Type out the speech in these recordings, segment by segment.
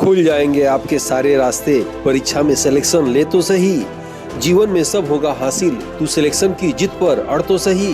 खुल जाएंगे आपके सारे रास्ते। परीक्षा में सिलेक्शन ले तो सही, जीवन में सब होगा हासिल। तू सिलेक्शन की जिद पर अड़ तो सही।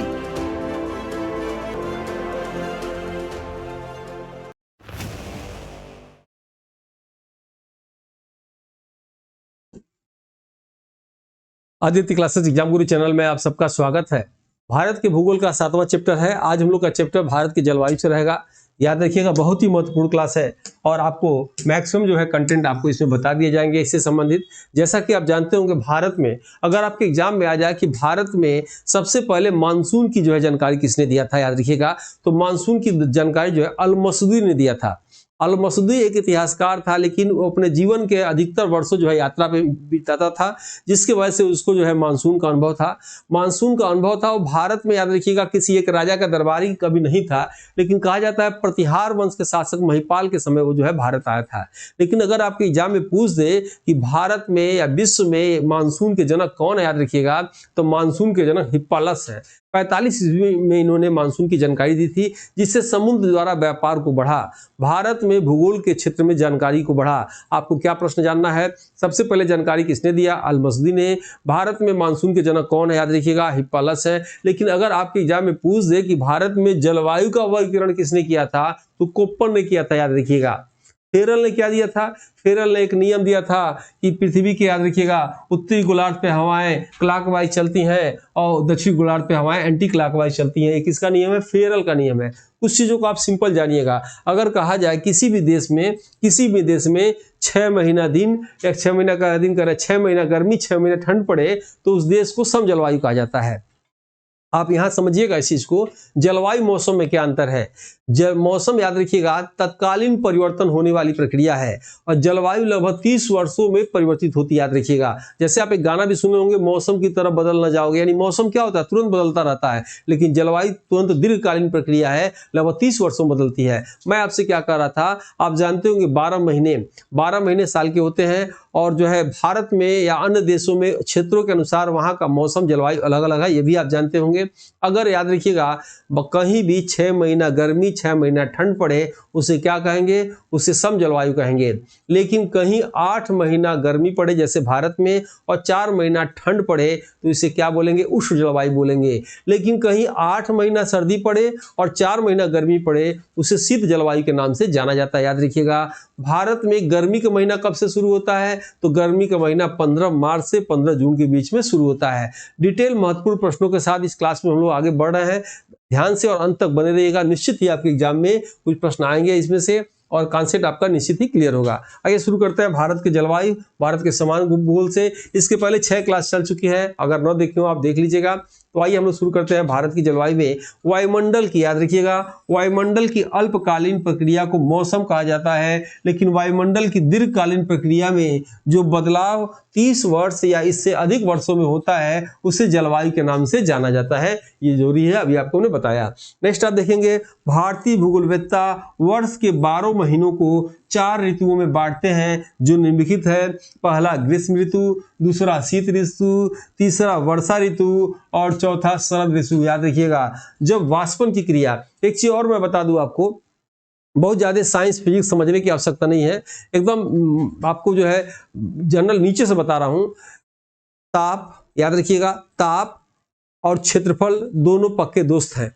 आदित्य क्लासेस एग्जाम गुरु चैनल में आप सबका स्वागत है। भारत के भूगोल का 7वां चैप्टर है। आज हम लोग का चैप्टर भारत की जलवायु से रहेगा। याद रखिएगा, बहुत ही महत्वपूर्ण क्लास है और आपको मैक्सिमम जो है कंटेंट आपको इसमें बता दिए जाएंगे इससे संबंधित। जैसा कि आप जानते होंगे, भारत में अगर आपके एग्जाम में आ जाए कि भारत में सबसे पहले मानसून की जो है जानकारी किसने दिया था, याद रखिएगा, तो मानसून की जानकारी जो है अल-मसूदी ने दिया था। अल-मसूदी एक इतिहासकार था, लेकिन वो अपने जीवन के अधिकतर वर्षों जो है यात्रा पे बिताता था, जिसकी वजह से उसको जो है मानसून का अनुभव था। मानसून का अनुभव था। वो भारत में, याद रखिएगा, किसी एक राजा का दरबारी कभी नहीं था, लेकिन कहा जाता है प्रतिहार वंश के शासक महिपाल के समय वो जो है भारत आया था। लेकिन अगर आपके एग्जाम में पूछ दे कि भारत में या विश्व में मानसून के जनक कौन है, याद रखिएगा, तो मानसून के जनक हिप्पालस है। 45 ईस्वी में इन्होंने मानसून की जानकारी दी थी, जिससे समुद्र द्वारा व्यापार को बढ़ा, भारत में भूगोल के क्षेत्र में जानकारी को बढ़ा। आपको क्या प्रश्न जानना है? सबसे पहले जानकारी किसने दिया? अल-मसूदी ने। भारत में मानसून के जनक कौन है? याद रखिएगा, हिप्पालस है। लेकिन अगर आपके एग्जाम में पूछ दे कि भारत में जलवायु का वर्गीकरण किसने किया था, तो कोप्पन ने किया था, याद रखिएगा। फेरल ने क्या दिया था? फेरल ने एक नियम दिया था कि पृथ्वी के, याद रखिएगा, उत्तरी गोलार्ध पे हवाएं क्लॉकवाइज चलती हैं और दक्षिणी गोलार्ध पे हवाएं एंटी क्लॉकवाइज चलती हैं। ये किसका नियम है? फेरल का नियम है। कुछ चीजों को आप सिंपल जानिएगा। अगर कहा जाए किसी भी देश में 6 महीना दिन या 6 महीना का दिन करे, 6 महीना गर्मी 6 महीना ठंड पड़े, तो उस देश को सम जलवायु कहा जाता है। आप यहां समझिएगा इस चीज को। जलवायु मौसम में क्या अंतर है? मौसम, याद रखिएगा, तत्कालीन परिवर्तन होने वाली प्रक्रिया है और जलवायु लगभग 30 वर्षों में परिवर्तित होती है, याद रखिएगा। जैसे आप एक गाना भी सुने होंगे, मौसम की तरफ बदल न जाओगे, यानी मौसम क्या होता है? तुरंत बदलता रहता है, लेकिन जलवायु तुरंत दीर्घकालीन प्रक्रिया है, लगभग 30 वर्षों में बदलती है। मैं आपसे क्या कह रहा था, आप जानते होंगे 12 महीने साल के होते हैं और जो है भारत में या अन्य देशों में क्षेत्रों के अनुसार वहां का मौसम जलवायु अलग अलग है, ये भी आप जानते होंगे। अगर याद रखिएगा कहीं भी 6 महीना गर्मी 6 महीना ठंड पड़े, उसे क्या कहेंगे? उसे सम जलवायु कहेंगे। लेकिन कहीं 8 महीना गर्मी पड़े जैसे भारत में और 4 महीना ठंड पड़े, तो इसे क्या बोलेंगे? उष्ण जलवायु बोलेंगे। लेकिन कहीं 8 महीना सर्दी पड़े और 4 महीना गर्मी पड़े, उसे शीत जलवायु के नाम से जाना जाता है, याद रखिएगा। भारत में गर्मी का महीना कब से शुरू होता है? तो गर्मी का महीना 15 मार्च से 15 जून के बीच में शुरू होता है। डिटेल महत्वपूर्ण प्रश्नों के साथ इस क्लास में हम लोग आगे बढ़ रहे हैं। ध्यान से और अंत तक बने रहिएगा। निश्चित ही आपके एग्जाम में कुछ प्रश्न आएंगे इसमें से और कॉन्सेप्ट आपका निश्चित ही क्लियर होगा। आइए शुरू करते हैं भारत के जलवायु, भारत के समान भूगोल से। इसके पहले 6 क्लास चल चुकी है, अगर न देखे हो आप देख लीजिएगा। तो आइए हम लोग शुरू करते हैं भारत की जलवायु में। वायुमंडल की, याद रखिएगा, वायुमंडल की अल्पकालीन प्रक्रिया को मौसम कहा जाता है, लेकिन वायुमंडल की दीर्घकालीन प्रक्रिया में जो बदलाव 30 वर्ष या इससे अधिक वर्षों में होता है, उसे जलवायु के नाम से जाना जाता है। ये जरूरी है, अभी आपको मैंने बताया। नेक्स्ट आप देखेंगे, भारतीय भूगोलवेत्ता वर्ष के 12 महीनों को 4 ऋतुओं में बांटते हैं जो निम्नलिखित है। पहला ग्रीष्म ऋतु, दूसरा शीत ऋतु, तीसरा वर्षा ऋतु और चौथा शरद ऋतु। याद रखिएगा। जब वाष्पन की क्रिया, एक चीज और मैं बता दूं आपको, बहुत ज्यादा साइंस फिजिक्स समझने की आवश्यकता नहीं है, एकदम आपको जो है जनरल नीचे से बता रहा हूं। ताप, याद रखिएगा, ताप और क्षेत्रफल दोनों पक्के दोस्त हैं।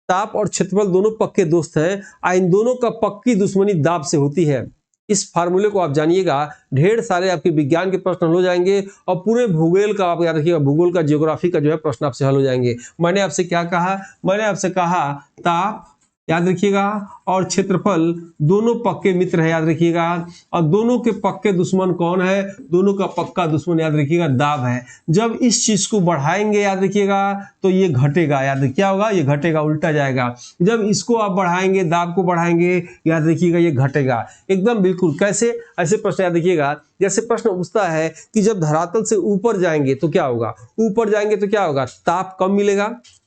ताप और क्षेत्रफल दोनों पक्के दोस्त हैं। इन दोनों का पक्की दुश्मनी दाब से होती है। इस फार्मूले को आप जानिएगा, ढेर सारे आपके विज्ञान के प्रश्न हल हो जाएंगे और पूरे भूगोल का, आप याद रखिएगा, भूगोल का, ज्योग्राफी का जो है प्रश्न आपसे हल हो जाएंगे। मैंने आपसे क्या कहा? मैंने आपसे कहा ताप, याद रखिएगा, और क्षेत्रफल दोनों पक्के मित्र है, याद रखिएगा। और दोनों के पक्के दुश्मन कौन है? दोनों का पक्का दुश्मन, याद रखिएगा, दाब है। जब इस चीज को बढ़ाएंगे, याद रखिएगा, तो ये घटेगा। याद क्या होगा? ये घटेगा, उल्टा जाएगा। जब इसको आप बढ़ाएंगे, दाब को बढ़ाएंगे, याद रखिएगा, ये घटेगा। एकदम बिल्कुल। कैसे? ऐसे प्रश्न याद रखिएगा, जैसे प्रश्न पूछता है कि जब धरातल से ऊपर जाएंगे तो क्या होगा? ऊपर जाएंगे तो क्या होगा? ताप कम मिलेगा,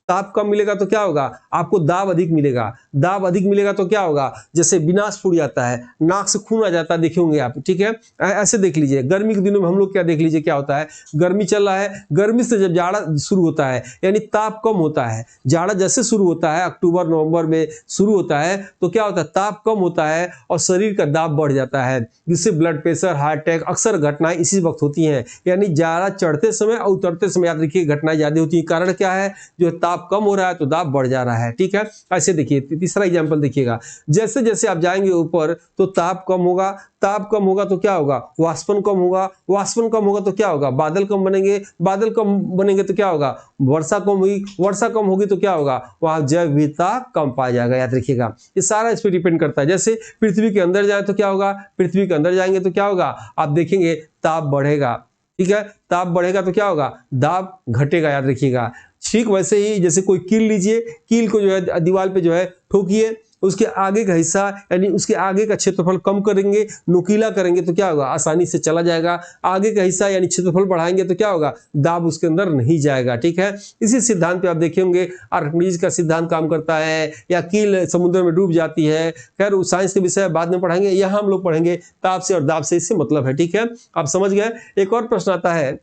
ताप कम मिलेगा तो क्या होगा, आपको दाब अधिक मिलेगा। दाब अधिक मिलेगा तो क्या होगा, जैसे विनाश फूट जाता है, नाक से खून आ जाता है, देखे होंगे आप, ठीक है। ऐसे देख लीजिए, गर्मी के दिनों में हम लोग क्या देख लीजिए क्या होता है, गर्मी चल रहा है, गर्मी से जब जाड़ा शुरू होता है यानी ताप कम होता है, जाड़ा जैसे शुरू होता है अक्टूबर नवंबर में शुरू होता है तो क्या होता है, ताप कम होता है और शरीर का दाब बढ़ जाता है, जिससे ब्लड प्रेशर, हार्ट अटैक अक्सर घटनाएं इसी वक्त होती हैं। यानी जाड़ा चढ़ते समय और उतरते समय याद रखिए घटनाएं ज्यादा होती है। कारण क्या है, जो ताप कम हो रहा है तो दाब बढ़ जा रहा है, ठीक है। ऐसे देखिए तीसरा एग्जांपल देखिएगा, जैसे जैसे आप जाएंगे ऊपर तो ताप कम होगा, ताप कम होगा तो क्या होगा, वाष्पन कम होगा, वाष्पन कम होगा तो क्या होगा, बादल कम बनेंगे, बादल कम बनेंगे तो क्या होगा, वर्षा कम हुई, वर्षा कम होगी तो क्या होगा, वहां जैव विविधता कम पाया जाएगा। याद रखिएगा ये सारा इस पर डिपेंड करता है। जैसे पृथ्वी के अंदर जाए तो क्या होगा, पृथ्वी के अंदर जाएंगे तो क्या होगा, आप देखेंगे ताप बढ़ेगा, ठीक है। ताप बढ़ेगा तो क्या होगा, दाब घटेगा, याद रखिएगा। ठीक वैसे ही जैसे कोई कील लीजिए, कील को जो है दीवार पे जो है ठोकिए, उसके आगे का हिस्सा यानी उसके आगे का क्षेत्रफल कम करेंगे, नुकीला करेंगे तो क्या होगा, आसानी से चला जाएगा। आगे का हिस्सा यानी क्षेत्रफल बढ़ाएंगे तो क्या होगा, दाब उसके अंदर नहीं जाएगा, ठीक है। इसी सिद्धांत पे आप देखे होंगे आर्किमिडीज का सिद्धांत काम करता है, या कील समुद्र में डूब जाती है। खैर साइंस के विषय बाद में पढ़ेंगे, यहाँ हम लोग पढ़ेंगे ताप से और दाब से, इससे मतलब है, ठीक है। आप समझ गए। एक और प्रश्न आता है,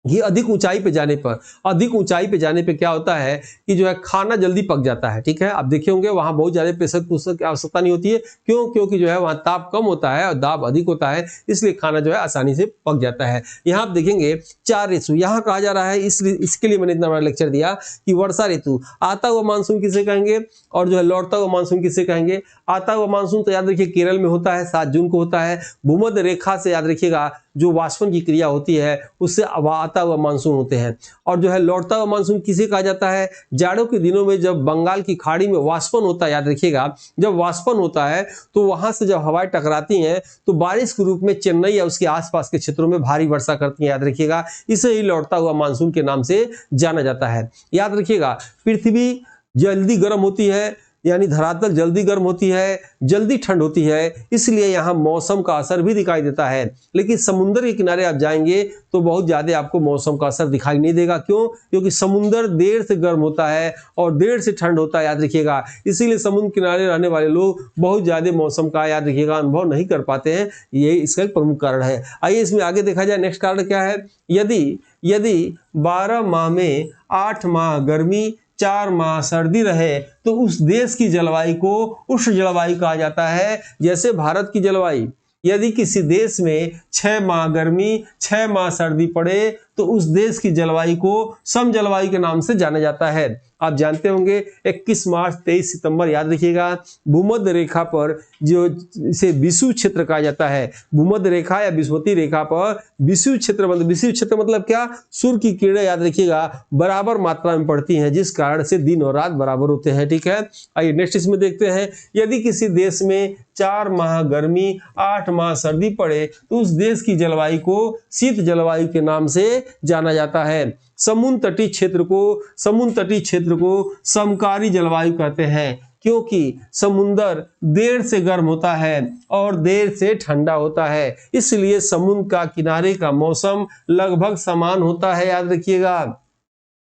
ये अधिक ऊंचाई पे जाने पर, अधिक ऊंचाई पे जाने पे क्या होता है कि जो है खाना जल्दी पक जाता है, ठीक है। आप देखे होंगे वहां बहुत ज्यादा प्रेशर कुकर की आवश्यकता नहीं होती है, क्यों, क्योंकि जो है वहां ताप कम होता है और दाब अधिक होता है, इसलिए खाना जो है आसानी से पक जाता है। यहाँ आप देखेंगे 4 ऋतु यहाँ कहा जा रहा है, इसके लिए मैंने इतना बड़ा लेक्चर दिया कि वर्षा ऋतु, आता हुआ मानसून किसे कहेंगे और जो है लौटता हुआ मानसून किसे कहेंगे। आता हुआ मानसून तो याद रखिए केरल में होता है, 7 जून को होता है। भूमध्य रेखा से याद रखिएगा जो वाष्पन की क्रिया होती है उससे आता हुआ मानसून होते हैं। और जो है लौटता हुआ मानसून किसे कहा जाता है, जाड़ों के दिनों में जब बंगाल की खाड़ी में वाष्पन होता है, याद रखिएगा जब वाष्पन होता है तो वहां से जब हवाएं टकराती हैं तो बारिश के रूप में चेन्नई या उसके आसपास के क्षेत्रों में भारी वर्षा करती हैं, याद रखिएगा। इसे ही लौटता हुआ मानसून के नाम से जाना जाता है। याद रखिएगा पृथ्वी जल्दी गर्म होती है, यानी धरातल जल्दी गर्म होती है, जल्दी ठंड होती है, इसलिए यहाँ मौसम का असर भी दिखाई देता है। लेकिन समुद्र के किनारे आप जाएंगे तो बहुत ज्यादा आपको मौसम का असर दिखाई नहीं देगा, क्यों, क्योंकि समुद्र देर से गर्म होता है और देर से ठंड होता है, याद रखिएगा। इसीलिए समुद्र किनारे रहने वाले लोग बहुत ज्यादा मौसम का याद रखिएगा अनुभव नहीं कर पाते हैं, ये इसका एक प्रमुख कारण है। आइए इसमें आगे देखा जाए, नेक्स्ट कारण क्या है, यदि 12 माह में 8 माह गर्मी 4 माह सर्दी रहे तो उस देश की जलवायु को उष्ण जलवायु कहा जाता है। जैसे भारत की जलवायु, यदि किसी देश में 6 माह गर्मी 6 माह सर्दी पड़े तो उस देश की जलवायु को सम जलवायु के नाम से जाना जाता है। आप जानते होंगे 21 मार्च 23 सितंबर, याद रखिएगा, भूमध्य रेखा पर जो इसे विषुव क्षेत्र कहा जाता है, भूमध्य रेखा या विषुवती रेखा पर विषुव क्षेत्र मतलब क्या, सूर्य की किरणें याद रखिएगा बराबर मात्रा में पड़ती हैं, जिस कारण से दिन और रात बराबर होते हैं, ठीक है। आइए नेक्स्ट इसमें देखते हैं, यदि किसी देश में 4 माह गर्मी 8 माह सर्दी पड़े तो उस देश की जलवायु को शीत जलवायु के नाम से जाना जाता है। समुद्र तटीय क्षेत्र को समकारी जलवायु कहते हैं, क्योंकि समुद्र देर से गर्म होता है और देर से ठंडा होता है, इसलिए समुद्र का किनारे का मौसम लगभग समान होता है, याद रखिएगा।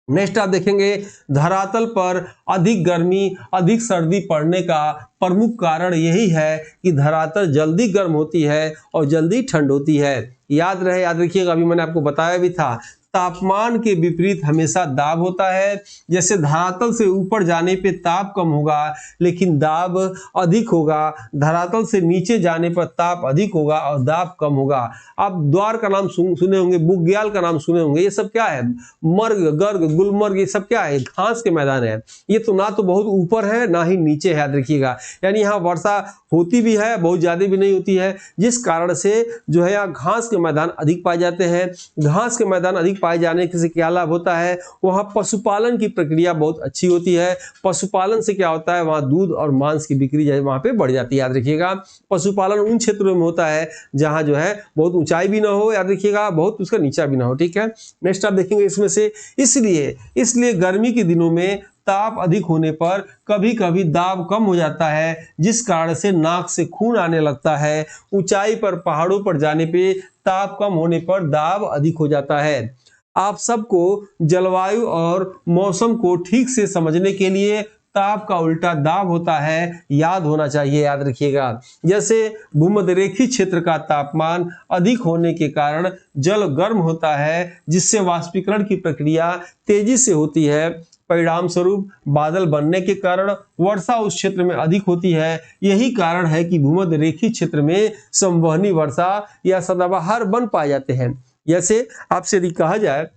नेक्स्ट आप देखेंगे, धरातल पर अधिक गर्मी अधिक सर्दी पड़ने का प्रमुख कारण यही है कि धरातल जल्दी गर्म होती है और जल्दी ठंड होती है। याद रखिएगा, अभी मैंने आपको बताया भी था, तापमान के विपरीत हमेशा दाब होता है। जैसे धरातल से ऊपर जाने पे ताप कम होगा लेकिन दाब अधिक होगा, धरातल से नीचे जाने पर ताप अधिक होगा और दाब कम होगा। आप द्वार का नाम सुने होंगे, बुग्याल का नाम सुने होंगे, ये सब क्या है, मर्ग, गर्ग, गुलमर्ग, ये सब क्या है, घास के मैदान है। ये तो ना तो बहुत ऊपर है ना ही नीचे है, याद रखिएगा। यानी यहाँ वर्षा होती भी है, बहुत ज्यादा भी नहीं होती है, जिस कारण से जो है यहाँ घास के मैदान अधिक पाए जाते हैं। घास के मैदान अधिक पाए जाने से क्या लाभ होता है, वहां पशुपालन की प्रक्रिया बहुत अच्छी होती है। पशुपालन से क्या होता है, वहां दूध और मांस की बिक्री जो है वहां पे बढ़ जाती है, याद रखिएगा। पशुपालन उन क्षेत्रों में होता है जहां जो है बहुत ऊंचाई भी ना हो, याद रखिएगा, बहुत उसका नीचा भी ना हो, ठीक है। नेक्स्ट आप देखेंगे इसमें से, इसलिए गर्मी के दिनों में ताप अधिक होने पर कभी कभी दाब कम हो जाता है, जिस कारण से नाक से खून आने लगता है। ऊंचाई पर पहाड़ों पर जाने पे ताप कम होने पर दाब अधिक हो जाता है। आप सबको जलवायु और मौसम को ठीक से समझने के लिए ताप का उल्टा दाब होता है, याद होना चाहिए, याद रखिएगा। जैसे भूमध्यरेखीय क्षेत्र का तापमान अधिक होने के कारण जल गर्म होता है, जिससे वाष्पीकरण की प्रक्रिया तेजी से होती है। परिणाम स्वरूप बादल बनने के कारण वर्षा उस क्षेत्र में अधिक होती है। यही कारण है कि भूमध्यरेखीय क्षेत्र में संवहनी वर्षा या सदाबहार वन पाए जाते हैं। जैसे आपसे यदि कहा जाए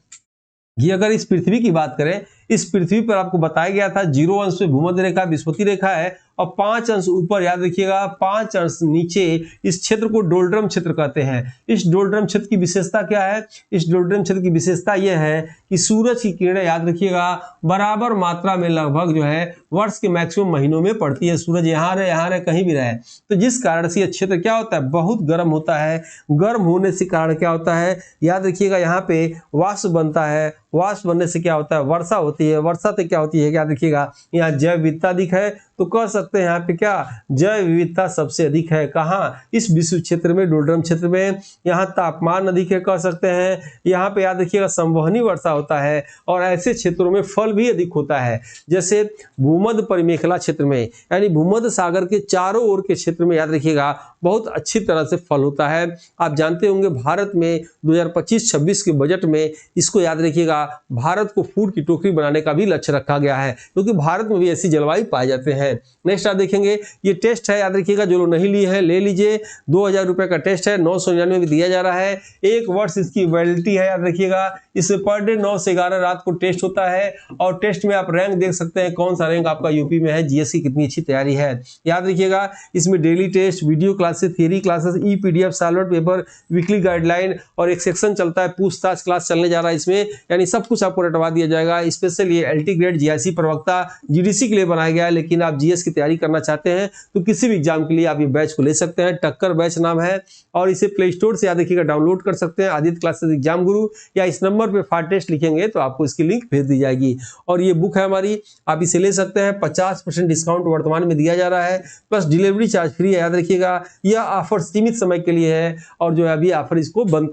कि अगर इस पृथ्वी की बात करें, इस पृथ्वी पर आपको बताया गया था 0 अंश पे भूमध्य रेखा विषुवती रेखा है और 5 अंश ऊपर, याद रखिएगा 5 अंश नीचे इस क्षेत्र को डोल्ड्रम क्षेत्र कहते हैं। इस डोल्ड्रम क्षेत्र की विशेषता क्या है? इस डोल्ड्रम क्षेत्र की विशेषता यह है कि सूरज की किरणें, याद रखिएगा, बराबर मात्रा में लगभग जो है वर्ष के मैक्सिमम महीनों में पड़ती है। सूरज यहाँ रहे कहीं भी रहे, तो जिस कारण से यह क्षेत्र क्या होता है, बहुत गर्म होता है। गर्म होने से कारण क्या होता है, याद रखिएगा, यहाँ पे वाष्प बनता है। वाष्प बनने से क्या होता है, वर्षा होती है। वर्षा से क्या होती है, याद रखिएगा, यहाँ जैव विविधता अधिक है, तो कह सकते हैं यहाँ पे क्या, जैव विविधता सबसे अधिक है। कहाँ? इस विषुव क्षेत्र में, डोल्ड्रम क्षेत्र में। यहाँ तापमान अधिक है, कह सकते हैं। यहाँ पे याद रखिएगा संवहनी वर्षा होता है और ऐसे क्षेत्रों में फल भी अधिक होता है। जैसे भूमध्य परिमेखला क्षेत्र में, यानी भूमध्य सागर के चारों ओर के क्षेत्र में, याद रखिएगा, बहुत अच्छी तरह से फल होता है। आप जानते होंगे भारत में 2025-26 के बजट में इसको, याद रखिएगा, भारत को फूड की टोकरी बनाने का भी लक्ष्य रखा गया है, क्योंकि भारत में भी ऐसी जलवायु पाए जाते हैं। नेक्स्ट आप देखेंगे, ये टेस्ट है, याद रखिएगा, जो लोग नहीं लिए हैं ले लीजिए। 2000 रुपए का टेस्ट है, 999 में दिया जा रहा है। 1 वर्ष इसकी वैलिडिटी है, याद रखिएगा। इसमें पर डे 9 से 11 रात को टेस्ट होता है और टेस्ट में आप रैंक देख सकते हैं, कौन सा रैंक आपका यूपी में है, जीएस की कितनी अच्छी तैयारी है। याद रखिएगा, इसमें daily test, video classes, theory classes, e PDF, solver paper, weekly guideline और एक सेक्शन चलता है, पूछताछ क्लास चलने जा रहा है इसमें, यानी सब कुछ आपको रटवा दिया जाएगा। स्पेशल ये एलटी ग्रेड जीआईसी प्रवक्ता जीडीसी के लिए बनाया गया है, लेकिन आप जीएस की तैयारी करना चाहते हैं तो किसी भी एग्जाम के लिए आप ये बैच को ले सकते हैं। टक्कर बैच नाम है और इसे प्ले स्टोर से, याद रखिएगा, डाउनलोड कर सकते हैं, आदित्य क्लासेस एग्जाम गुरु, या इस नंबर पे फास्ट टेस्ट लिखेंगे तो आपको इसकी लिंक भेज दी जाएगी। और ये बुक है हमारी, आप इसे ले सकते हैं। 50% डिस्काउंट वर्तमान में दिया जा रहा है, प्लस डिलीवरी चार्ज फ्री है। याद रखिएगा, यह ऑफर सीमित समय के लिए है और जो है अभी ऑफर इसको बंद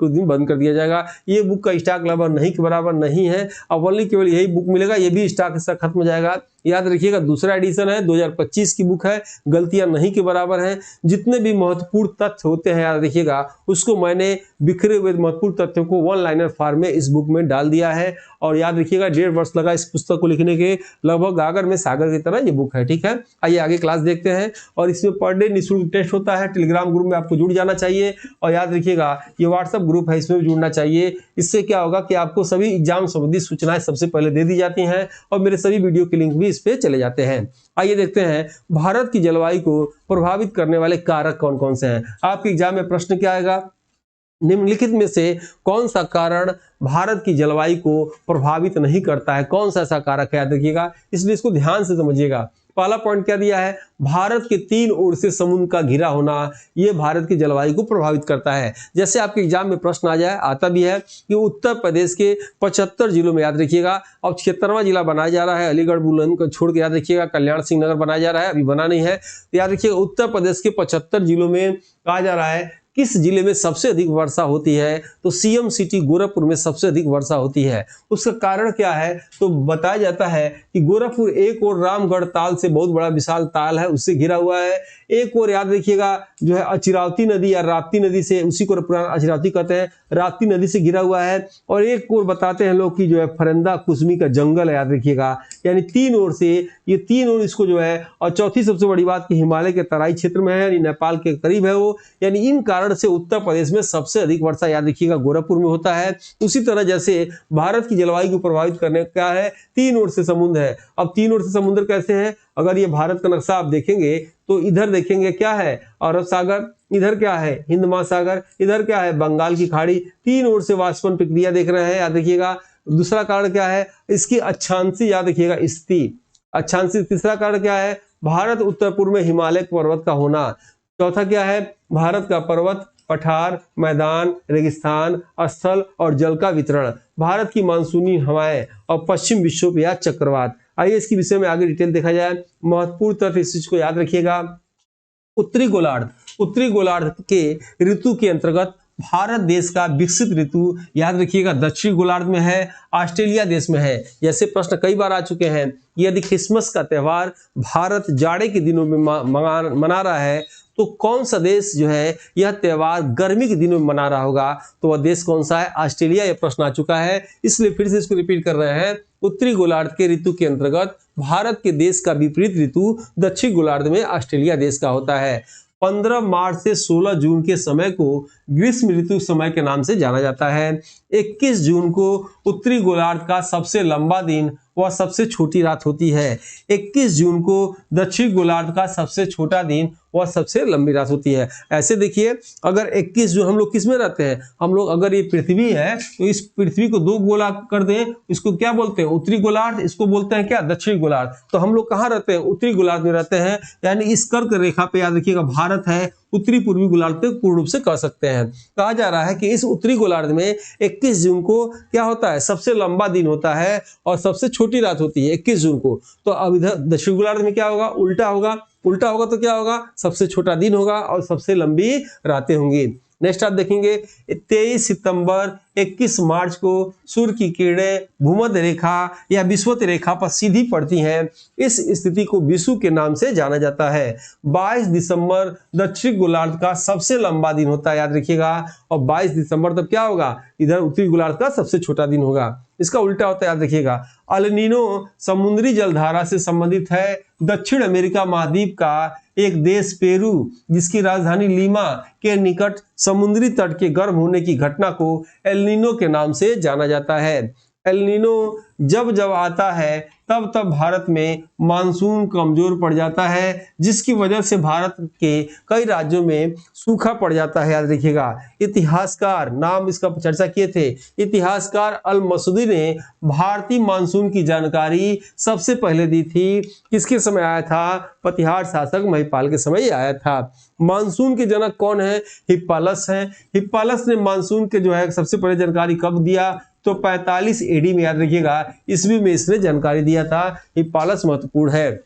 कर दिया जाएगा। ये बुक का स्टॉक लगभग नहीं के बराबर नहीं है, अब ओनली केवल यही बुक मिलेगा, ये भी स्टॉक इसका खत्म हो जाएगा। याद रखिएगा, दूसरा एडिशन है, 2025 की बुक है, गलतियां नहीं के बराबर हैं। जितने भी महत्वपूर्ण तथ्य होते हैं, याद रखिएगा, उसको मैंने बिखरे हुए महत्वपूर्ण तथ्यों को वन लाइनर फॉर्म में इस बुक में डाल दिया है। और याद रखिएगा, 1.5 वर्ष लगा इस पुस्तक को लिखने के, लगभग गागर में सागर की तरह ये बुक है। ठीक है, आइए आगे क्लास देखते हैं। और इसमें पर डे निःशुल्क टेस्ट होता है। टेलीग्राम ग्रुप में आपको जुड़ जाना चाहिए और याद रखिएगा, ये व्हाट्सएप ग्रुप है, इसमें भी जुड़ना चाहिए। इससे क्या होगा कि आपको सभी एग्जाम संबंधी सूचनाएं सबसे पहले दे दी जाती हैं और मेरे सभी वीडियो के लिंक भी इस पे चले जाते हैं। आइए देखते हैं, भारत की जलवायु को प्रभावित करने वाले कारक कौन कौन से हैं। आपके एग्जाम में प्रश्न क्या आएगा, निम्नलिखित में से कौन सा कारण भारत की जलवायु को प्रभावित नहीं करता है, कौन सा ऐसा कारक है, याद रखिएगा, इसलिए इसको ध्यान से समझिएगा। पहला पॉइंट क्या दिया है, भारत के 3 ओर से समुद्र का घिरा होना, यह भारत की जलवायु को प्रभावित करता है। जैसे आपके एग्जाम में प्रश्न आता भी है कि उत्तर प्रदेश के 75 जिलों में, याद रखिएगा, अब 76वां जिला बनाया जा रहा है, अलीगढ़ बुलंद को छोड़ के, याद रखिएगा, कल्याण सिंह नगर बनाया जा रहा है, अभी बना नहीं है। तो याद रखिएगा, उत्तर प्रदेश के 75 जिलों में कहा जा रहा है किस जिले में सबसे अधिक वर्षा होती है, तो सीएम सिटी गोरखपुर में सबसे अधिक वर्षा होती है। उसका कारण क्या है, तो बताया जाता है कि गोरखपुर एक और रामगढ़ ताल से, बहुत बड़ा विशाल ताल है, उससे घिरा हुआ है। एक और याद रखिएगा, जो है अचिरावती नदी या राप्ती नदी से, उसी को पुराना अचिरावती कहते हैं, राप्ती नदी से घिरा हुआ है। और एक और बताते हैं लोग कि जो है फरंदा कुसमी का जंगल है, याद रखिएगा, यानी 3 ओर से, ये 3 ओर इसको जो है। और चौथी सबसे बड़ी बात कि हिमालय के तराई क्षेत्र में है, यानी नेपाल के करीब है वो, यानी इन कारण से उत्तर प्रदेश में सबसे अधिक वर्षा, याद रखिएगा, गोरखपुर में होता है। उसी तरह जैसे भारत की जलवायु को प्रभावित करने क्या है, 3 ओर से समुद्र है। अब 3 ओर से समुद्र कैसे है, अगर ये भारत का नक्शा आप देखेंगे तो इधर देखेंगे क्या है, अरब सागर, इधर क्या है, हिंद महासागर, इधर क्या है, बंगाल की खाड़ी। 3 ओर से वाष्पन प्रक्रिया देख रहे हैं, याद रखिएगा। दूसरा कारण क्या है, इसकी अक्षांशीय, याद रखिएगा, स्थिति अक्षांशीय। तीसरा कारण क्या है, भारत उत्तर पूर्व में हिमालय पर्वत का होना। चौथा क्या है, भारत का पर्वत, पठार, मैदान, रेगिस्तान, स्थल और जल का वितरण। भारत की मानसूनी हवाएं और पश्चिम विक्षोभ या चक्रवात। आइए इसके विषय में आगे डिटेल देखा जाए। महत्वपूर्ण तथ्य इस चीज को याद रखिएगा। उत्तरी गोलार्ध के ऋतु के अंतर्गत भारत देश का विकसित ऋतु याद रखिएगा दक्षिण गोलार्ध में है, ऑस्ट्रेलिया देश में है। जैसे प्रश्न कई बार आ चुके हैं, यदि क्रिसमस का त्यौहार भारत जाड़े के दिनों में मना रहा है तो कौन सा देश जो है यह त्यौहार गर्मी के दिनों में मना रहा होगा, तो वह देश कौन सा है? ऑस्ट्रेलिया। यह प्रश्न आ चुका है, इसलिए फिर से इसको रिपीट कर रहे हैं। उत्तरी गोलार्ध के ऋतु के अंतर्गत भारत के देश का विपरीत ऋतु दक्षिण गोलार्ध में ऑस्ट्रेलिया देश का होता है। 15 मार्च से 16 जून के समय को ग्रीष्म ऋतु समय के नाम से जाना जाता है। 21 जून को उत्तरी गोलार्ध का सबसे लंबा दिन व सबसे छोटी रात होती है। 21 जून को दक्षिण गोलार्ध का सबसे छोटा दिन व सबसे लंबी रात होती है। ऐसे देखिए, अगर 21 जून हम लोग किस में रहते हैं, हम लोग अगर ये पृथ्वी है तो इस पृथ्वी को 2 गोला कर दें, इसको क्या बोलते हैं? उत्तरी गोलार्ध। इसको बोलते हैं क्या? दक्षिण गोलार्ध। तो हम लोग कहाँ रहते हैं? उत्तरी गोलार्ध में रहते हैं। यानी इस कर्क रेखा पे याद रखिएगा भारत है, उत्तरी पूर्वी गोलार्ध पे पूर्ण रूप से कह सकते हैं। कहा जा रहा है कि इस उत्तरी गोलार्ध में 21 जून को क्या होता है? सबसे लंबा दिन होता है और सबसे छोटी रात होती है 21 जून को। तो अब इधर दक्षिण गोलार्ध में क्या होगा? उल्टा होगा। उल्टा होगा तो क्या होगा? सबसे छोटा दिन होगा और सबसे लंबी रातें होंगी। नेक्स्ट आप देखेंगे 23 सितंबर 21 मार्च को सूर्य की किरणें भूमध्य रेखा या विषुवत रेखा पर सीधी पड़ती हैं। इस स्थिति को विषु के नाम से जाना जाता है। 22 दिसंबर दक्षिण गोलार्ध का सबसे लंबा दिन होता है, याद रखिएगा। और 22 दिसंबर तब क्या होगा? इधर उत्तरी गोलार्ध का सबसे छोटा दिन होगा। इसका उल्टा होता है, याद रखिएगा। अल नीनो समुद्री जलधारा से संबंधित है। दक्षिण अमेरिका महाद्वीप का एक देश पेरू, जिसकी राजधानी लीमा के निकट समुद्री तट के गर्म होने की घटना को एल नीनो के नाम से जाना जाता है। एल नीनो जब जब आता है तब तब भारत में मानसून कमजोर पड़ जाता है, जिसकी वजह से भारत के कई राज्यों में सूखा पड़ जाता है, याद रखिएगा। इतिहासकार, नाम इसका चर्चा किए थे, इतिहासकार अल मसूदी ने भारतीय मानसून की जानकारी सबसे पहले दी थी। किसके समय आया था? प्रतिहार शासक महिपाल के समय ही आया था। मानसून के जनक कौन है? हिप्पालस है। हिप्पालस ने मानसून के जो है सबसे पहले जानकारी कब दिया? तो 45 एडी में, याद रखिएगा, ईस्वी में इसने जानकारी दिया था। हिप्पालस महत्वपूर्ण है।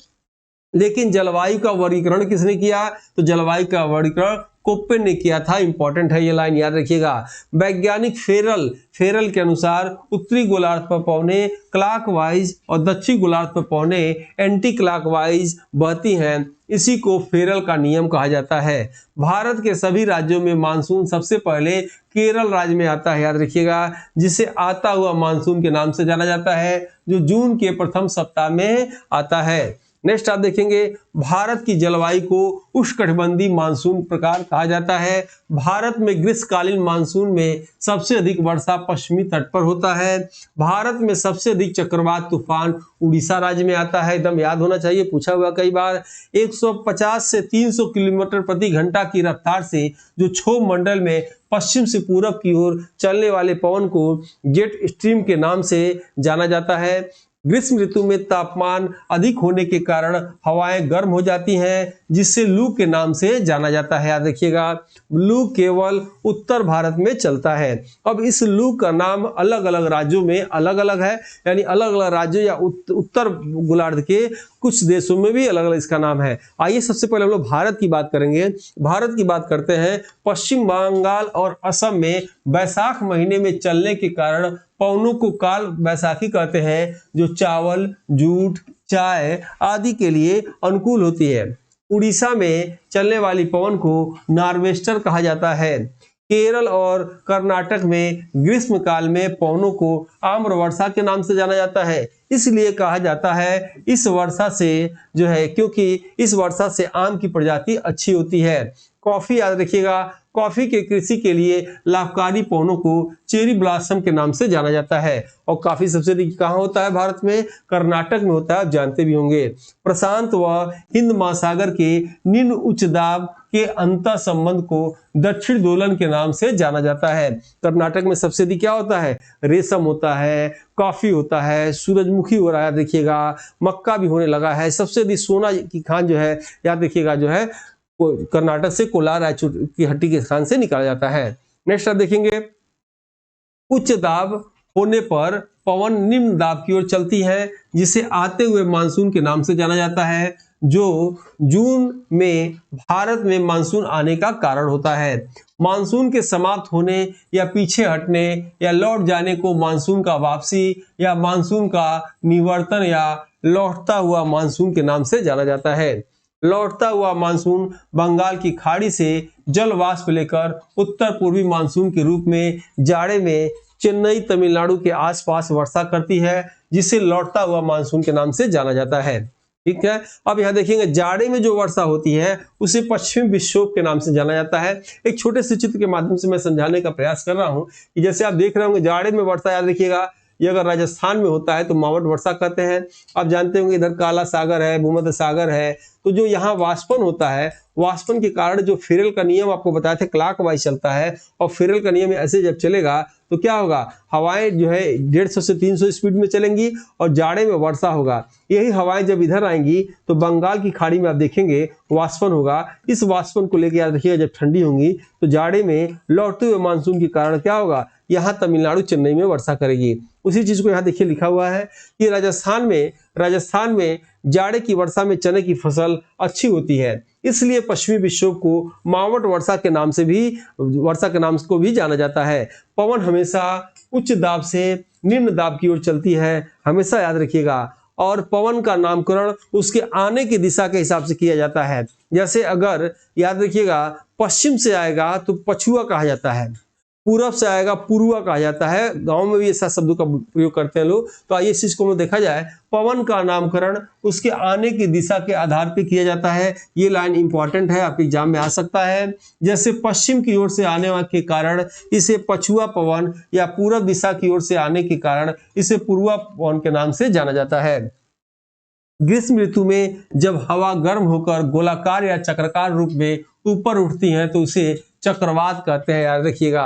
लेकिन जलवायु का वर्गीकरण किसने किया? तो जलवायु का वर्गीकरण कोपेन ने किया था। इंपॉर्टेंट है ये लाइन, याद रखिएगा। वैज्ञानिक फेरल के अनुसार उत्तरी गोलार्ध पर पवनें क्लॉकवाइज और दक्षिण गोलार्ध पर पवनें एंटी क्लॉकवाइज बहती हैं। इसी को फेरल का नियम कहा जाता है। भारत के सभी राज्यों में मानसून सबसे पहले केरल राज्य में आता है, याद रखिएगा, जिसे आता हुआ मानसून के नाम से जाना जाता है, जो जून के प्रथम सप्ताह में आता है। नेक्स्ट आप देखेंगे, भारत की जलवायु को उष्णकटिबंधीय मानसून प्रकार कहा जाता है। भारत में ग्रीष्मकालीन मानसून में सबसे अधिक वर्षा पश्चिमी तट पर होता है। भारत में सबसे अधिक चक्रवात तूफान उड़ीसा राज्य में आता है। एकदम याद होना चाहिए, पूछा हुआ कई बार। 150 से 300 किलोमीटर प्रति घंटा की रफ्तार से जो क्षोभ मंडल में पश्चिम से पूरब की ओर चलने वाले पवन को जेट स्ट्रीम के नाम से जाना जाता है। ग्रीष्म ऋतु में तापमान अधिक होने के कारण हवाएं गर्म हो जाती हैं, जिससे लू के नाम से जाना जाता है, याद रखिएगा। लू केवल उत्तर भारत में चलता है। अब इस लू का नाम अलग अलग राज्यों में अलग अलग है, यानी अलग अलग राज्यों या उत्तर गोलार्ध के कुछ देशों में भी अलग अलग इसका नाम है। आइए सबसे पहले हम लोग भारत की बात करेंगे। भारत की बात करते हैं। पश्चिम बंगाल और असम में बैसाख महीने में चलने के कारण पवनों को काल बैसाखी कहते हैं, जो चावल, जूट, चाय आदि के लिए अनुकूल होती है। उड़ीसा में चलने वाली पवन को नॉर्वेस्टर कहा जाता है। केरल और कर्नाटक में ग्रीष्म काल में पवनों को आम्र वर्षा के नाम से जाना जाता है। इसलिए कहा जाता है इस वर्षा से जो है, क्योंकि इस वर्षा से आम की प्रजाति अच्छी होती है। कॉफी, याद रखिएगा, कॉफी के कृषि के लिए लाभकारी पौधों को चेरी ब्लॉसम के नाम से जाना जाता है। और काफी सबसे अधिक कहाँ होता है भारत में? कर्नाटक में होता है, आप जानते भी होंगे। प्रशांत व हिंद महासागर के निम्न उच्च दाब के अंतर संबंध को दक्षिण दोलन के नाम से जाना जाता है। कर्नाटक में सबसे अधिक क्या होता है? रेशम होता है, कॉफी होता है, सूरजमुखी हो रहा है, देखिएगा, मक्का भी होने लगा है। सबसे अधिक सोना की खान जो है, याद देखिएगा, जो है कर्नाटक से कोलार रायचूर की हड्डी के स्थान से निकाला जाता है। नेक्स्ट आप देखेंगे, उच्च दाब होने पर पवन निम्न दाब की ओर चलती है, जिसे आते हुए मानसून के नाम से जाना जाता है। जो जून में भारत में मानसून आने का कारण होता है। मानसून के समाप्त होने या पीछे हटने या लौट जाने को मानसून का वापसी या मानसून का निवर्तन या लौटता हुआ मानसून के नाम से जाना जाता है। लौटता हुआ मानसून बंगाल की खाड़ी से जल वाष्प लेकर उत्तर पूर्वी मानसून के रूप में जाड़े में चेन्नई तमिलनाडु के आसपास वर्षा करती है, जिसे लौटता हुआ मानसून के नाम से जाना जाता है। ठीक है, अब यहाँ देखेंगे जाड़े में जो वर्षा होती है उसे पश्चिमी विक्षोभ के नाम से जाना जाता है। एक छोटे से चित्र के माध्यम से मैं समझाने का प्रयास कर रहा हूँ कि जैसे आप देख रहे होंगे जाड़े में वर्षा, याद रखिएगा ये अगर राजस्थान में होता है तो मावट वर्षा कहते हैं। आप जानते होंगे इधर काला सागर है, भूमध्य सागर है, तो जो यहाँ वाष्पन होता है, वाष्पन के कारण जो फेरेल का नियम आपको बताया था क्लॉकवाइज चलता है, और फेरेल का नियम ऐसे जब चलेगा तो क्या होगा, हवाएं जो है 150 से 300 स्पीड में चलेंगी और जाड़े में वर्षा होगा। यही हवाएं जब इधर आएंगी तो बंगाल की खाड़ी में आप देखेंगे वाष्पन होगा। इस वाष्पन को लेकर याद रखिएगा जब ठंडी होंगी तो जाड़े में लौटते हुए मानसून के कारण क्या होगा, यहाँ तमिलनाडु चेन्नई में वर्षा करेगी। उसी चीज को यहाँ देखिए लिखा हुआ है कि राजस्थान में जाड़े की वर्षा में चने की फसल अच्छी होती है, इसलिए पश्चिमी विक्षोभ को मावट वर्षा के नाम को भी जाना जाता है। पवन हमेशा उच्च दाब से निम्न दाब की ओर चलती है, हमेशा याद रखिएगा। और पवन का नामकरण उसके आने की दिशा के हिसाब से किया जाता है। जैसे अगर याद रखिएगा पश्चिम से आएगा तो पछुआ कहा जाता है, पूरब से आएगा पुरुआ कहा जाता है। गांव में भी ऐसा शब्दों का प्रयोग करते हैं लोग। तो आइए इस चीज को देखा जाए, पवन का नामकरण उसके आने की दिशा के आधार पर किया जाता है। ये लाइन इंपॉर्टेंट है, आपके एग्जाम में आ सकता है। जैसे पश्चिम की ओर से आने के कारण इसे पछुआ पवन या पूरब दिशा की ओर से आने के कारण इसे पुरुआ पवन के नाम से जाना जाता है। ग्रीष्म ऋतु में जब हवा गर्म होकर गोलाकार या चक्राकार रूप में ऊपर उठती है तो उसे चक्रवात कहते हैं, याद रखिएगा।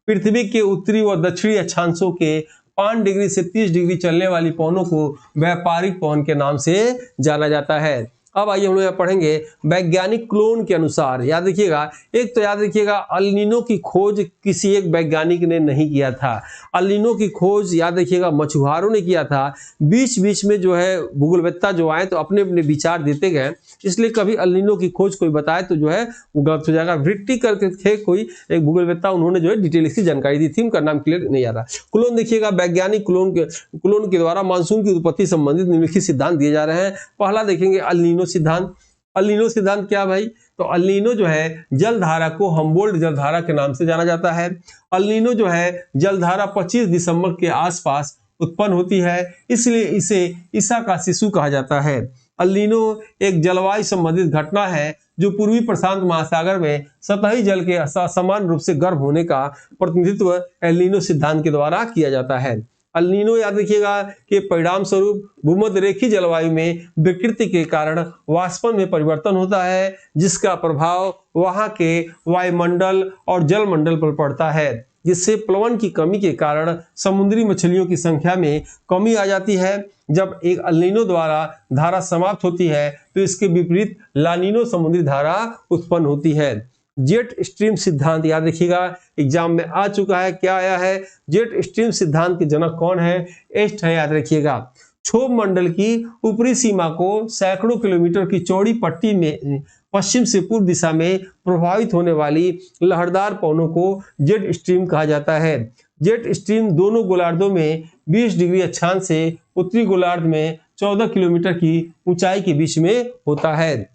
पृथ्वी के उत्तरी व दक्षिणी अक्षांशों के 5 डिग्री से 30 डिग्री चलने वाली पवनों को व्यापारिक पवन के नाम से जाना जाता है। अब आइए हम लोग यहाँ पढ़ेंगे वैज्ञानिक क्लोन के अनुसार। याद रखिएगा, एक तो याद रखिएगा अल नीनो की खोज किसी एक वैज्ञानिक ने नहीं किया था। अल नीनो की खोज याद रखिएगा मछुआरों ने किया था। बीच बीच में जो है भूगोलवेत्ता जो आए तो अपने अपने विचार देते गए, इसलिए कभी अल नीनो की खोज कोई बताए तो जो है वो गलत हो जाएगा। व्रिट्टी करके थे कोई एक भूगोलवेत्ता, उन्होंने जो है डिटेल इसकी जानकारी दी थी, उनका नाम क्लियर नहीं आ रहा। क्लोन देखिएगा, वैज्ञानिक क्लोन के द्वारा मानसून की उत्पत्ति संबंधित निम्नलिखित सिद्धांत दिए जा रहे हैं। पहला देखेंगे अल नीनो सिद्धांत। अल नीनो सिद्धांत क्या भाई, तो अल नीनो जो है जलधारा को हम्बोल्ट जलधारा के नाम से जाना जाता है। अल नीनो जो है जलधारा 25 दिसंबर के आसपास उत्पन्न होती है, इसलिए इसे ईसा का शिशु कहा जाता है। अल नीनो एक जलवायु संबंधित घटना है जो पूर्वी प्रशांत महासागर में सतही जल के समान रूप से गर्म होने का प्रतिनिधित्व एल नीनो सिद्धांत के द्वारा किया जाता है। अल नीनो याद रखिएगा कि परिणाम स्वरूप भूमध्य रेखीय जलवायु में विकृति के कारण वाष्पन में परिवर्तन होता है, जिसका प्रभाव वहां के वायुमंडल और जलमंडल पर पड़ता है, जिससे प्लवन की कमी के कारण समुद्री मछलियों की संख्या में कमी आ जाती है। जब एक अल नीनो द्वारा धारा समाप्त होती है तो इसके विपरीत ला नीनो समुद्री धारा उत्पन्न होती है। जेट स्ट्रीम सिद्धांत याद रखिएगा, एग्जाम में आ चुका है। क्या आया है, जेट स्ट्रीम सिद्धांत के जनक कौन है, एस्ट है, याद रखिएगा। क्षोभ मंडल की ऊपरी सीमा को सैकड़ों किलोमीटर की चौड़ी पट्टी में पश्चिम से पूर्व दिशा में प्रभावित होने वाली लहरदार पवनों को जेट स्ट्रीम कहा जाता है। जेट स्ट्रीम दोनों गोलार्धों में 20 डिग्री अक्षांश से उत्तरी गोलार्ध में 14 किलोमीटर की ऊंचाई के बीच में होता है।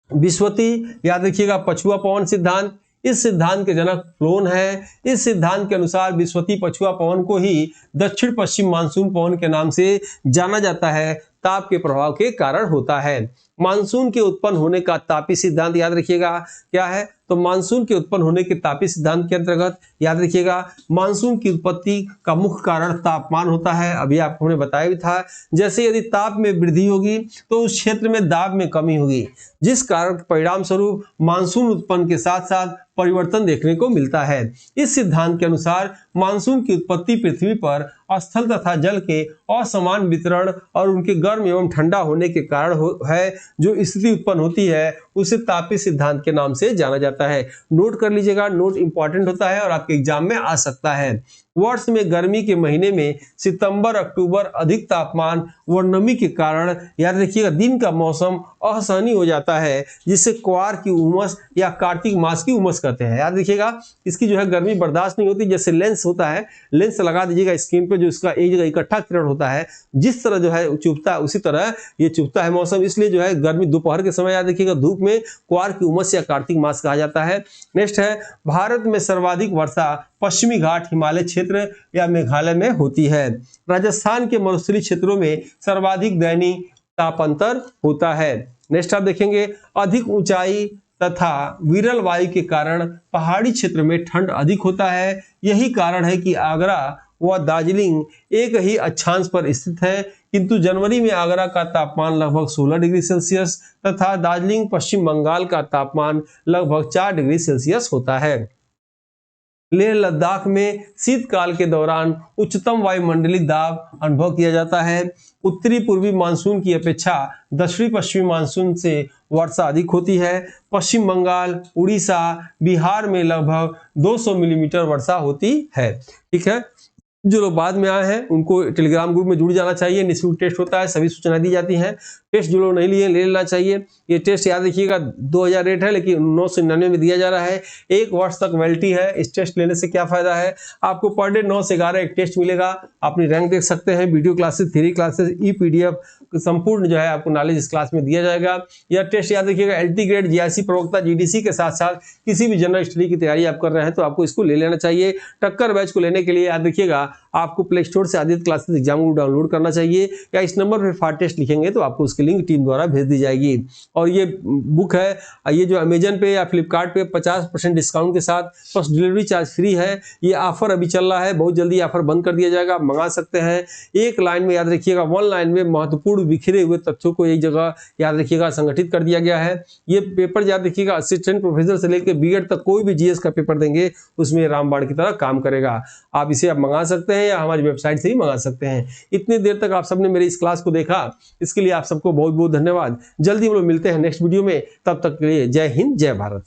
विश्वती याद रखिएगा पछुआ पवन सिद्धांत, इस सिद्धांत के जनक क्लोन है। इस सिद्धांत के अनुसार विश्वती पछुआ पवन को ही दक्षिण पश्चिम मानसून पवन के नाम से जाना जाता है, ताप के प्रभाव के कारण होता है। मानसून के उत्पन्न होने का तापी सिद्धांत याद रखिएगा क्या है, तो मानसून के उत्पन्न होने के तापी सिद्धांत के अंतर्गत याद रखिएगा मानसून की उत्पत्ति का मुख्य कारण तापमान होता है। अभी आपको हमने बताया भी था, जैसे यदि ताप में वृद्धि होगी तो उस क्षेत्र में दाब में कमी होगी, जिस कारण परिणाम स्वरूप मानसून उत्पन्न के साथ साथ परिवर्तन देखने को मिलता है। इस सिद्धांत के अनुसार मानसून की उत्पत्ति पृथ्वी पर स्थल तथा जल के असमान वितरण और उनके गर्म एवं ठंडा होने के कारण है। जो स्थिति उत्पन्न होती है उसे तापीय सिद्धांत के नाम से जाना जाता है। नोट कर लीजिएगा, नोट इंपॉर्टेंट होता है और आपके एग्जाम में आ सकता है। वर्ष में गर्मी के महीने में सितंबर अक्टूबर अधिक तापमान व नमी के कारण याद रखिएगा दिन का मौसम असहनीय हो जाता है, जिससे क्वार की उमस या कार्तिक मास की उमस कहते हैं। याद रखिएगा इसकी जो है गर्मी बर्दाश्त नहीं होती। जैसे लेंस होता है, लेंस लगा दीजिएगा स्क्रीन पे, जो इसका एक जगह इकट्ठा किरण होता है, जिस तरह जो है चुभता है उसी तरह ये चुभता है मौसम। इसलिए जो है गर्मी दोपहर के समय याद रखिएगा धूप में क्वार की उमस या कार्तिक मास कहा जाता है। नेक्स्ट है भारत में सर्वाधिक वर्षा पश्चिमी घाट हिमालय क्षेत्र या मेघालय में होती है। राजस्थान के मरुस्थलीय क्षेत्रों में सर्वाधिक दैनिक तापांतर होता है। नेक्स्ट आप देखेंगे अधिक ऊंचाई तथा विरल वायु के कारण पहाड़ी क्षेत्र में ठंड अधिक होता है। यही कारण है कि आगरा व दार्जिलिंग एक ही अक्षांश पर स्थित है, किंतु जनवरी में आगरा का तापमान लगभग 16 डिग्री सेल्सियस तथा दार्जिलिंग पश्चिम बंगाल का तापमान लगभग 4 डिग्री सेल्सियस होता है। लेह लद्दाख में शीतकाल के दौरान उच्चतम वायुमंडलीय दाब अनुभव किया जाता है। उत्तरी पूर्वी मानसून की अपेक्षा दक्षिणी पश्चिमी मानसून से वर्षा अधिक होती है। पश्चिम बंगाल, उड़ीसा, बिहार में लगभग 200 मिलीमीटर वर्षा होती है। ठीक है, जो लोग बाद में आए हैं उनको टेलीग्राम ग्रुप में जुड़ जाना चाहिए। निःशुल्क टेस्ट होता है, सभी सूचनाएं दी जाती हैं। टेस्ट जो लोग नहीं लिए ले लेना चाहिए। ये टेस्ट याद रखिएगा 2000 रेट है, लेकिन 999 में दिया जा रहा है। 1 वर्ष तक वैलिडिटी है। इस टेस्ट लेने से क्या फायदा है, आपको पर डे 9 से 11 एक टेस्ट मिलेगा। अपनी रैंक देख सकते हैं। Video classes, theory classes, e PDF संपूर्ण जो है आपको नॉलेज इस क्लास में दिया जाएगा। यह टेस्ट याद रखिएगा एलटी ग्रेड, जीआईसी प्रवक्ता, जीडीसी के साथ साथ किसी भी जनरल स्टडी की तैयारी आप कर रहे हैं तो आपको इसको ले लेना चाहिए। टक्कर बैच को लेने के लिए याद रखिएगा आपको प्ले स्टोर से Aditya classes exam group download करना चाहिए, या इस नंबर पर फार टेस्ट लिखेंगे तो आपको उसकी लिंक टीम द्वारा भेज दी जाएगी। और ये बुक है, ये जो अमेजन पे या फ्लिपकार्ट पे 50% डिस्काउंट के साथ प्लस डिलीवरी चार्ज फ्री है। ये ऑफर अभी चल रहा है, बहुत जल्दी ऑफर बंद कर दिया जाएगा। मंगा सकते हैं। एक लाइन में याद रखिएगा, 1 लाइन में महत्वपूर्ण बिखरे हुए तथ्यों को एक जगह याद रखिएगा संगठित कर दिया गया है। ये पेपर याद रखिएगा असिस्टेंट प्रोफेसर से लेकर बीएड तक कोई भी जीएस का पेपर देंगे उसमें रामबाण की तरह काम करेगा। आप इसे आप मंगा सकते हैं या हमारी वेबसाइट से ही मंगा सकते हैं। इतनी देर तक आप सबने मेरी इस क्लास को देखा, इसके लिए आप सबको बहुत बहुत धन्यवाद। जल्दी हम लोग मिलते हैं नेक्स्ट वीडियो में। तब तक के लिए जय हिंद, जय भारत।